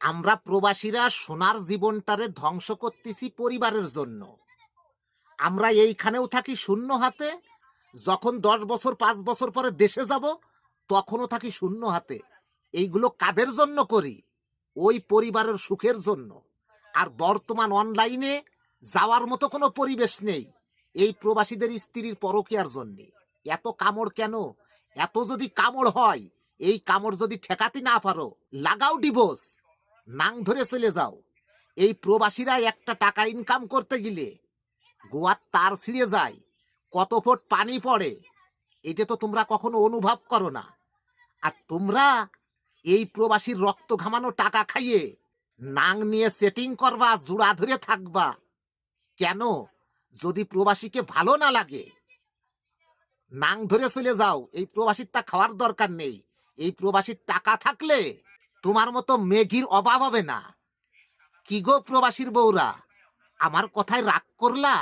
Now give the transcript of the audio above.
আমরা প্রবাসীরা সোনার জীবনটারে ধ্বংস করতেছি পরিবারের জন্য। আমরা এইখানেও থাকি শূন্য হাতে, যখন 10 বছর 5 বছর পরে দেশে যাব তখনও থাকি শূন্য হাতে। এইগুলো কাদের জন্য করি? ওই পরিবারের সুখের জন্য। আর বর্তমান অনলাইনে যাওয়ার মতো কোনো পরিবেশ নেই এই প্রবাসীদের স্ত্রীর পরকীয়ার জন্যে। এত কামড় কেন? এত যদি কামড় হয়, এই কামড় যদি ঠেকাতে না পারো, লাগাও ডিভোর্স, নাং ধরে চলে যাও। এই প্রবাসীরা একটা টাকা ইনকাম করতে গেলে গোয়ার তার ছিঁড়ে যায়, কত ফুট পানি পড়ে, এটা তো তোমরা কখনো অনুভব করো না। আর তোমরা এই প্রবাসীর রক্ত ঘামানো টাকা খাইয়ে নাং নিয়ে সেটিং করবা, জোড়া ধরে থাকবা কেন? যদি প্রবাসীকে ভালো না লাগে, নাং ধরে চলে যাও। এই প্রবাসীর তা খাওয়ার দরকার নেই। এই প্রবাসীর টাকা থাকলে তোমার মতো মেঘির অভাব হবে না। কি গো প্রবাসীর বউরা, আমার কথায় রাগ করলা?